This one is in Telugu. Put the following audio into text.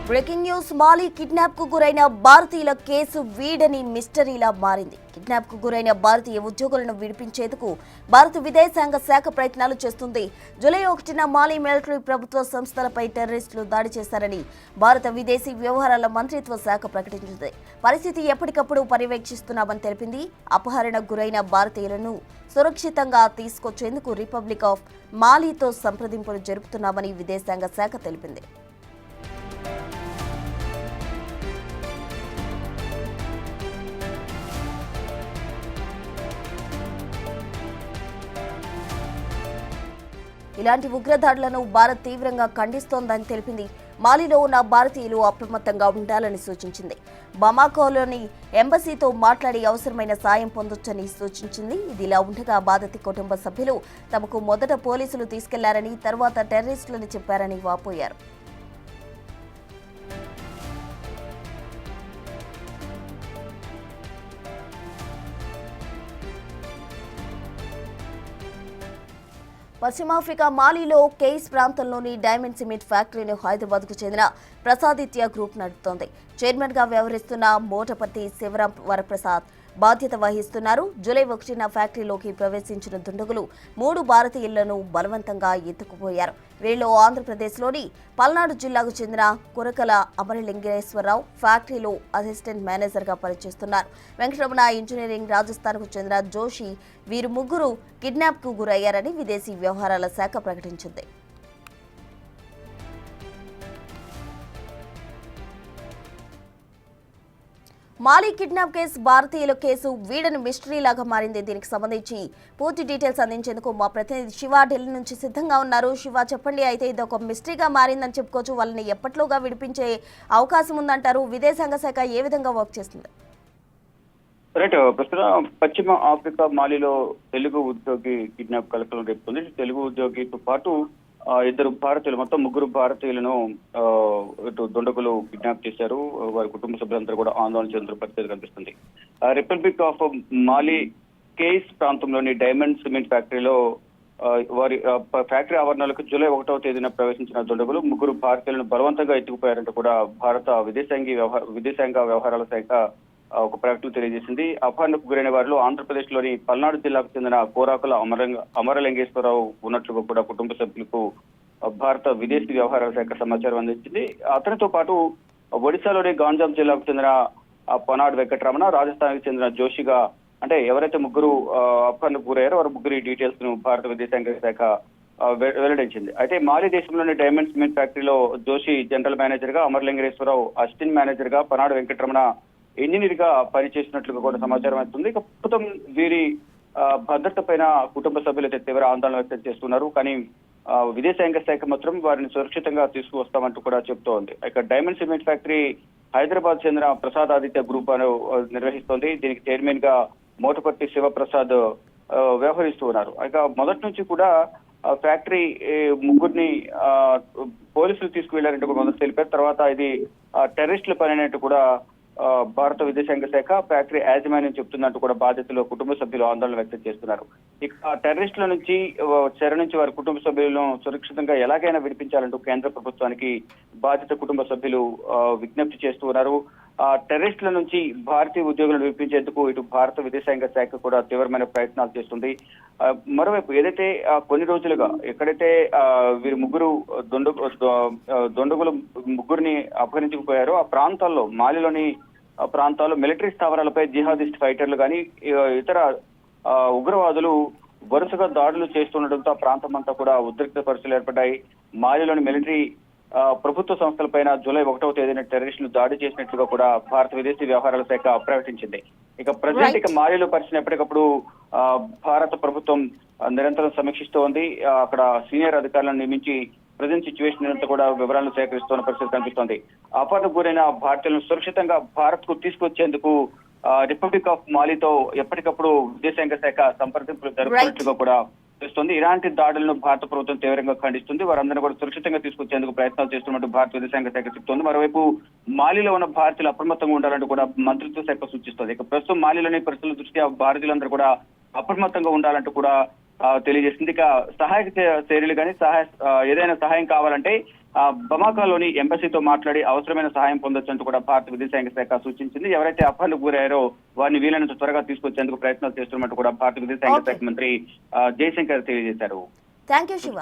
బ్రేకింగ్ న్యూస్ మాలి కిడ్నాప్ కు గురైన భారతీయుల కేసు వీడని మిస్టరీలా మారింది. కిడ్నాప్ కు గురైన భారతీయ ఉద్యోగులను విడిపించేందుకు భారత విదేశాంగ శాఖ ప్రయత్నాలు చేస్తుంది. జూలై 1న మాలి మిలిటరీ ప్రభుత్వ సంస్థలపై టెర్రరిస్టులు దాడి చేశారని భారత విదేశీ వ్యవహారాల మంత్రిత్వ శాఖ ప్రకటించింది. పరిస్థితి ఎప్పటికప్పుడు పర్యవేక్షిస్తున్నామని తెలిపింది. అపహరణకు గురైన భారతీయులను సురక్షితంగా తీసుకొచ్చేందుకు రిపబ్లిక్ ఆఫ్ మాలీతో సంప్రదింపులు జరుపుతున్నామని విదేశాంగ శాఖ తెలిపింది. ఇలాంటి ఉగ్రదాడులను భారత్ తీవ్రంగా ఖండిస్తోందని తెలిపింది. మాలిలో ఉన్న భారతీయులు అప్రమత్తంగా ఉండాలని సూచించింది. బమాకోలోని ఎంబసీతో మాట్లాడి అవసరమైన సాయం పొందొచ్చని సూచించింది. ఇదిలా ఉండగా బాధిత కుటుంబ సభ్యులు తమకు మొదట పోలీసులు తీసుకెళ్లారని, తర్వాత టెర్రరిస్టులని చెప్పారని వాపోయారు. పశ్చిమాఫ్రికా మాలిలో కేస్ ప్రాంతంలోని డైమండ్ సిమెంట్ ఫ్యాక్టరీని హైదరాబాద్కు చెందిన ప్రసాదిత్య గ్రూప్ నడుపుతోంది. చైర్మన్ గా వ్యవహరిస్తున్న మోటపర్తి శివరాం వరప్రసాద్ బాధ్యత వహిస్తున్నారు. జూలై 1న ఫ్యాక్టరీలోకి ప్రవేశించిన దుండగులు 3 భారతీయులను బలవంతంగా ఎత్తుకుపోయారు. వీరిలో ఆంధ్రప్రదేశ్లోని పల్నాడు జిల్లాకు చెందిన కురకల అమరలింగేశ్వరరావు ఫ్యాక్టరీలో అసిస్టెంట్ మేనేజర్గా పనిచేస్తున్నారు. వెంకటరమణ ఇంజనీరింగ్ రాజస్థాన్కు చెందిన జోషి వీరు ముగ్గురు కిడ్నాప్కు గురయ్యారని విదేశీ వ్యవహారాల శాఖ ప్రకటించింది. మాలి కిడ్నాప్ కేసు భారతీయుల కేసు వీడని మిస్టరీలాగా మారింది. దీనికి సంబంధించి పూర్తి డీటెయిల్స్ అందించేందుకు మా ప్రతినిధి శివ ఢిల్లీ నుంచి సిద్ధంగా ఉన్నారు. శివ, చెప్పండి. అయితే ఇది ఒక మిస్టరీగా మారిందని చెప్పుకోవచ్చు. వాళ్ళని ఎప్పట్లోగా విడిపించే అవకాశం ఉందంటారు? విదేశాంగ శాఖ ఏ విధంగా వర్క్ చేస్తుంది? రైట్, ప్రస్తుతం పశ్చిమ ఆఫ్రికా మాలిలో తెలుగు ఉద్యోగి కిడ్నాప్ కలకలం రేపుతుంది. తెలుగు ఉద్యోగితో పాటు 2 భారతీయులు, మొత్తం 3 భారతీయులను ఇటు దుండగులు కిడ్నాప్ చేశారు. వారి కుటుంబ సభ్యులందరూ కూడా ఆందోళన చెందుతున్న పరిస్థితి కనిపిస్తుంది. రిపబ్లిక్ ఆఫ్ మాలి కేస్ ప్రాంతంలోని డైమండ్ సిమెంట్ ఫ్యాక్టరీలో వారి ఫ్యాక్టరీ ఆవరణలకు జూలై 1వ తేదీన ప్రవేశించిన దుండగులు 3 భారతీయులను బలవంతంగా ఎత్తుకుపోయారంటూ కూడా భారత విదేశాంగ వ్యవహారాల శాఖ ఒక ప్రకటన తెలియజేసింది. అపహరణకు గురైన వారిలో ఆంధ్రప్రదేశ్ లోని పల్నాడు జిల్లాకు చెందిన కోరాకుల అమరలింగేశ్వరరావు ఉన్నట్లుగా కూడా కుటుంబ సభ్యులకు భారత విదేశీ వ్యవహారాల శాఖ సమాచారం అందించింది. అతనితో పాటు ఒడిశాలోని గాంజాం జిల్లాకు చెందిన పొనాడు వెంకటరమణ, రాజస్థాన్కి చెందిన జోషిగా, అంటే ఎవరైతే 3 అపహరణకు గురయ్యారో వారి 3 డీటెయిల్స్ ను భారత విదేశాంగ శాఖ వెల్లడించింది. అయితే మాలి దేశంలోని డైమండ్ సిమెంట్ ఫ్యాక్టరీలో జోషి జనరల్ మేనేజర్ గా, అమరలింగేశ్వరరావు అసిస్టెంట్ మేనేజర్ గా, పొనాడు వెంకటరమణ ఇంజనీర్ గా పనిచేసినట్లుగా కూడా సమాచారం అవుతుంది. ఇక ప్రస్తుతం వీరి భద్రత పైన కుటుంబ సభ్యులు అయితే తీవ్ర ఆందోళన వ్యక్తం చేస్తున్నారు. కానీ విదేశాంగ శాఖ మాత్రం వారిని సురక్షితంగా తీసుకువస్తామంటూ కూడా చెప్తోంది. ఇక డైమండ్ సిమెంట్ ఫ్యాక్టరీ హైదరాబాద్ చెందిన ప్రసాద్ ఆదిత్య గ్రూప్ నిర్వహిస్తోంది. దీనికి చైర్మన్ గా మోటపర్తి శివప్రసాద్ వ్యవహరిస్తూ ఉన్నారు. ఇక మొదటి నుంచి కూడా ఫ్యాక్టరీ 3 పోలీసులు తీసుకువెళ్లారంటూ కూడా మొదటి తెలిపారు. తర్వాత ఇది టెర్రరిస్టుల పని అనేట్టు కూడా భారత విదేశాంగ శాఖ ఫ్యాక్టరీ యాజమాన్యం చెప్తున్నట్టు కూడా బాధితులు కుటుంబ సభ్యులు ఆందోళన వ్యక్తం చేస్తున్నారు. ఇక టెర్రరిస్టుల నుంచి చెర నుంచి వారి కుటుంబ సభ్యులను సురక్షితంగా ఎలాగైనా విడిపించాలంటూ కేంద్ర ప్రభుత్వానికి బాధిత కుటుంబ సభ్యులు విజ్ఞప్తి చేస్తూ ఉన్నారు. టెర్రరిస్టుల నుంచి భారతీయ ఉద్యోగులను విడిపించేందుకు ఇటు భారత విదేశాంగ శాఖ కూడా తీవ్రమైన ప్రయత్నాలు చేస్తుంది. మరోవైపు ఏదైతే కొన్ని రోజులుగా ఎక్కడైతే వీరు 3 దుండగులు 3ని అపహరించుకుపోయారో ఆ ప్రాంతాల్లో, మాలిలోని ప్రాంతాల్లో మిలిటరీ స్థావరాలపై జిహాదిస్ట్ ఫైటర్లు కానీ ఇతర ఉగ్రవాదులు వరుసగా దాడులు చేస్తుండటంతో ఆ ప్రాంతం అంతా కూడా ఉద్రిక్త పరిస్థితులు ఏర్పడ్డాయి. మాలిలోని మిలిటరీ ప్రభుత్వ సంస్థలపైన జూలై 1వ తేదీన టెర్రరిస్టులు దాడి చేసినట్లుగా కూడా భారత విదేశీ వ్యవహారాల శాఖ ప్రకటించింది. ఇక ప్రజెంట్ ఇక మాలిలో పరిస్థితిని ఎప్పటికప్పుడు భారత ప్రభుత్వం నిరంతరం సమీక్షిస్తోంది. అక్కడ సీనియర్ అధికారులను నియమించి ప్రజెంట్ సిచ్యువేషన్ అంతా కూడా వివరాలను సేకరిస్తున్న పరిస్థితి కనిపిస్తోంది. అపహరణకు గురైన భారతీయులను సురక్షితంగా భారత్ కు తీసుకొచ్చేందుకు రిపబ్లిక్ ఆఫ్ మాలితో ఎప్పటికప్పుడు విదేశాంగ శాఖ సంప్రదింపులు జరుపుతున్నట్లుగా కూడా తెలుస్తోంది. ఇలాంటి దాడులను భారత ప్రభుత్వం తీవ్రంగా ఖండిస్తుంది. వారందరినీ కూడా సురక్షితంగా తీసుకొచ్చేందుకు ప్రయత్నాలు చేస్తున్నట్టు భారత విదేశాంగ శాఖ చెప్తోంది. మరోవైపు మాలిలో ఉన్న భారతీయులు అప్రమత్తంగా ఉండాలంటూ కూడా మంత్రిత్వ శాఖ సూచిస్తోంది. ఇక ప్రస్తుతం మాలిలోని పరిస్థితుల దృష్ట్యా భారతీయులందరూ కూడా అప్రమత్తంగా ఉండాలంటూ కూడా తెలియజేసింది. ఇక సహాయక చర్యలు కానీ ఏదైనా సహాయం కావాలంటే బమాకాలోని ఎంబసీతో మాట్లాడి అవసరమైన సహాయం పొందొచ్చంటూ కూడా భారత విదేశాంగ శాఖ సూచించింది. ఎవరైతే అపహరణకు గురయ్యారో వారిని వీలైనంత త్వరగా తీసుకొచ్చేందుకు ప్రయత్నాలు చేస్తున్నట్టు కూడా భారత విదేశాంగ శాఖ మంత్రి జయశంకర్ తెలియజేశారు. Thank you Shiva.